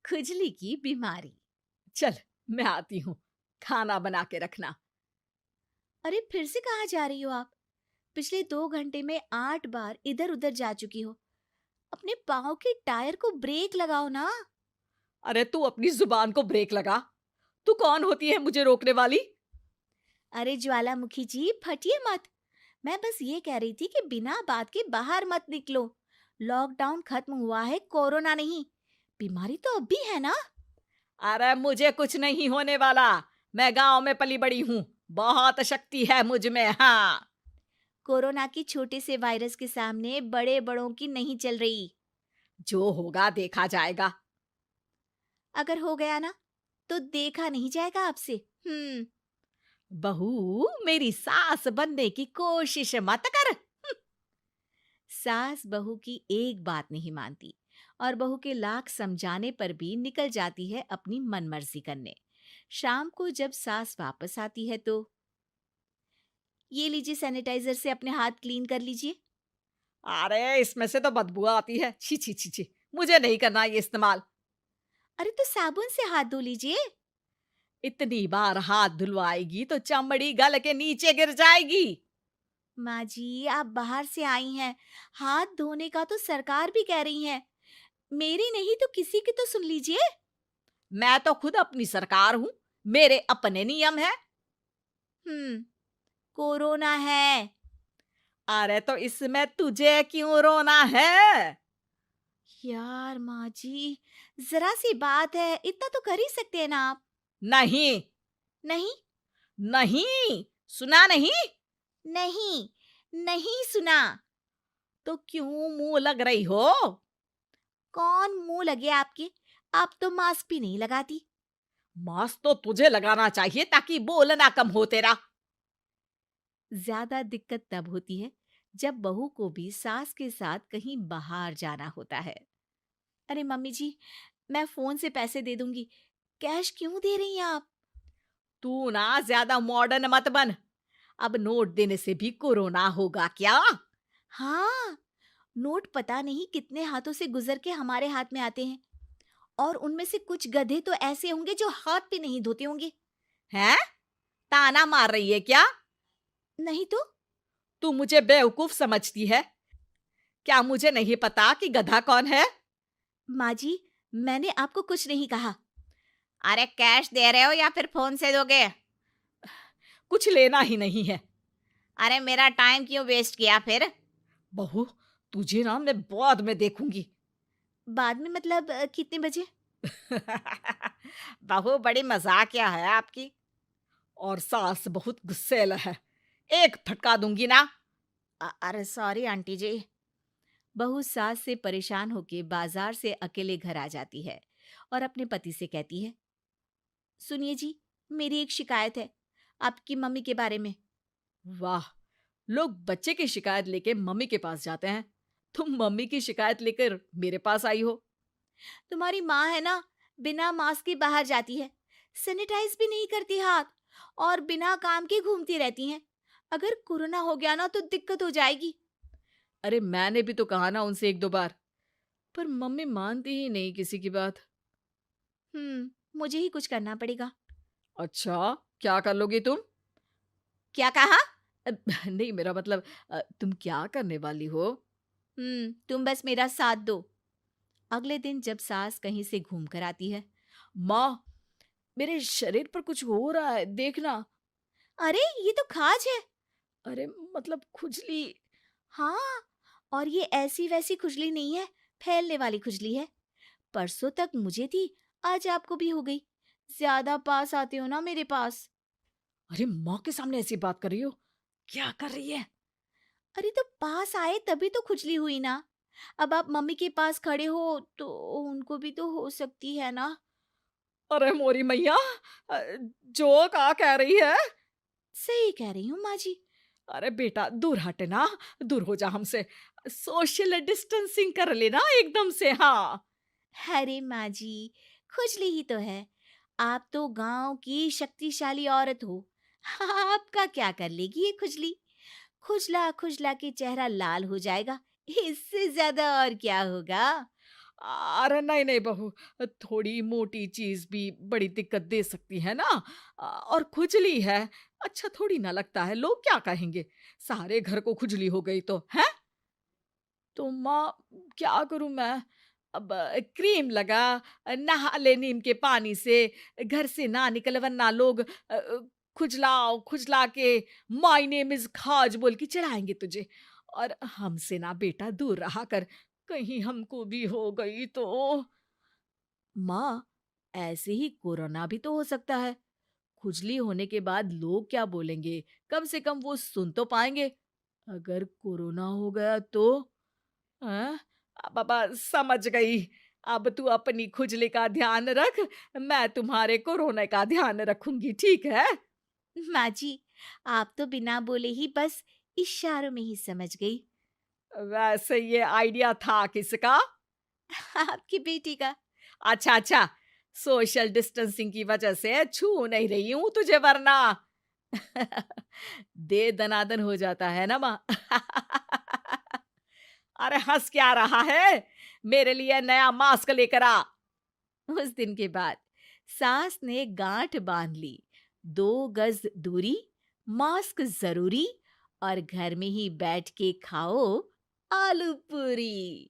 खुजली की बीमारी। चल, मैं आती हूँ। खाना बना के रखना। अरे फिर से कहाँ जा रही हो आप? पिछले 2 घंटे में 8 बार इधर उधर जा चुकी हो। अपने पाँव के टायर को ब्रेक लगाओ ना। अरे तू अपनी जुबान को ब्रेक लगा। तू कौन होती है मुझे रोकने वाली? अरे ज्वालामुखी जी, फटिए मत। मैं बस ये कह रही थी कि बिना बात के बाहर मत निकलो। लॉकडाउन खत्म हुआ है, कोरोना नहीं। बीमारी तो अब भी है ना। अरे मुझे कुछ नहीं होने वाला। मैं गांव में पली बड़ी हूँ। बहुत शक्ति है मुझ में। हाँ। कोरोना की छोटे से वायरस के सामने बड़े बड़ों की नहीं चल रही। जो होगा देखा जाएगा। अगर हो गया ना, तो देखा नहीं जाएगा आपसे। हम्म। बहू, मेरी सास बनने की कोशिश मत कर। सास बहू की एक बात नहीं मानती और बहू के लाख समझाने पर भी निकल जाती है अपनी मनमर्जी करने। शाम को जब सास वापस आती है तो, ये लीजिए सैनिटाइजर से अपने हाथ क्लीन कर लीजिए। अरे इसमें से तो बदबू आती है। छी छी छी छी। मुझे नहीं करना ये इस्तेमाल। अरे तो साबुन से हाथ धो लीजिए। इतनी बार हाथ धुलवाएगी तो चमड़ी गल के नीचे गिर जाएगी। माँ जी, आप बाहर से आई हैं, हाथ धोने का तो सरकार भी कह रही है। मेरी नहीं तो किसी की तो सुन लीजिए। मैं तो खुद अपनी सरकार हूँ। मेरे अपने नियम है। कोरोना है। अरे तो इसमें तुझे क्यों रोना है? यार माँ जी, जरा सी बात है, इतना तो कर ही सकते हैं ना आप। नहीं। नहीं। नहीं। सुना नहीं? नहीं। नहीं सुना। तो क्यों मुंह लग रही हो? कौन मुंह लगे आपके? आप तो मास्क भी नहीं लगाती। मास्क तो तुझे लगाना चाहिए ताकि बोलना कम हो तेरा। ज्यादा दिक्कत तब होती है जब बहू को भी सास के साथ कहीं बाहर जाना होता है। अरे मम्मी जी, मैं फोन से पैसे दे दूंगी, कैश क्यों दे रही हैं आप? तू ना ज्यादा मॉडर्न मत बन। अब नोट देने से भी कोरोना होगा क्या? हाँ, नोट पता नहीं कितने हाथों से गुजर के हमारे हाथ में आते हैं, और उनमें से कुछ गधे तो ऐसे होंगे जो हाथ भी नहीं धोते होंगे। हैं? ताना मार रही है क्या? नहीं तो। तू मुझे बेवकूफ समझती है? क्या मुझे नहीं पता कि गधा कौन है? माँ जी, मैंने आपको कुछ नहीं कहा। अरे कैश दे रहे हो या फिर फोन से दोगे? कुछ लेना ही नहीं है। अरे मेरा टाइम क्यों वेस्ट किया फिर? बहू, तुझे ना मैं बाद में देखूंगी। बाद में मतलब कितने बजे? बहू, बड़ी मजाकिया है आपकी। और सास बहुत गुस्सैल है। एक फटका दूंगी ना। अरे सॉरी आंटी जी। बहू सास से परेशान होके बाजार से अकेले घर आ जाती है और अपने पति से कहती है, सुनिए जी, मेरी एक शिकायत है आपकी मम्मी के बारे में। वाह, लोग बच्चे की शिकायत लेके मम्मी के पास जाते हैं। तुम मम्मी की शिकायत लेकर मेरे पास आई हो। तुम्हारी माँ है ना, बिना मास्क के बाहर जाती है, सैनिटाइज भी नहीं करती हाथ, और बिना काम के घूमती रहती हैं। अगर कोरोना हो गया ना तो दिक्कत हो जाएगी। अरे मैंने भी तो कहा ना उनसे एक दो बार, पर मम्मी मानती ही नहीं किसी की बात। मुझे ही कुछ करना पड़ेगा। अच्छा, क्या कर लोगी तुम? क्या कहा? अ, नहीं, मेरा मतलब तुम क्या करने वाली हो? तुम बस मेरा साथ दो। अगले दिन जब सास कहीं से घूम कर आती है, माँ, मेरे शरीर पर कुछ हो रहा है, देखना। अरे ये तो खाज है। अरे मतलब खुजली। हाँ, और ये ऐसी वैसी खुजली नहीं है, फैलने वाली खुजली है। परसों तक मुझे थी, आज आपको भी हो गई। ज्यादा पास आते हो ना मेरे पास। अरे माँ के सामने ऐसी बात कर रही हो? क्या कर रही है? अरे तो पास आए तभी तो खुजली हुई ना। अब आप मम्मी के पास खड़े हो तो उनको भी तो हो सकती है ना। अरे मोरी मैया, अ, जो का कह रही है? सही कह रही हूँ माँ जी। अरे बेटा, दूर हट ना। दूर हो जा हमसे। सोशल डिस्टेंसिंग कर लेना एकदम से। हाँ। अरे माँ जी, खुजली ही तो है। आप तो गांव की शक्तिशाली औरत हो। आपका क्या कर लेगी ये खुजली? खुजला खुजला के चेहरा लाल हो जाएगा, इससे ज्यादा और क्या होगा? अरे नहीं नहीं बहू, थोड़ी मोटी चीज भी बड़ी दिक्कत दे सकती है ना। और खुजली है, अच्छा थोड़ी ना लगता है, लोग क्या कहेंगे? सारे घर को खुजली हो गई तो है। तो माँ, क्या करूं मैं? अब क्रीम लगा, नहा ले नीम के पानी से, घर से ना निकल वरना लोग खुजलाओ खुजला के माय नेम इज खाज बोल के चढ़ाएंगे तुझे। और हमसे ना बेटा दूर रहा कर, कहीं हमको भी हो गई तो। माँ, ऐसे ही कोरोना भी तो हो सकता है। खुजली होने के बाद लोग क्या बोलेंगे? कम से कम वो सुन तो पाएंगे। अगर कोरोना हो गया तो? हाँ, बाबा समझ गई। अब तू अपनी खुजली का ध्यान रख, मैं तुम्हारे कोरोना का ध्यान रखूंगी, ठीक है? माँ जी, आप तो बिना बोले ही बस इशारों में ही समझ गई। वैसे ये आइडिया था किसका? आपकी बेटी का। अच्छा अच्छा, सोशल डिस्टेंसिंग की वजह से छू नहीं रही हूं तुझे वरना। दे दनादन हो जाता है ना माँ। अरे हंस क्या रहा है? मेरे लिए नया मास्क लेकर आ। उस दिन के बाद सास ने गांठ बांध ली। 2 गज दूरी, मास्क जरूरी, और घर में ही बैठ के खाओ आलू पूरी।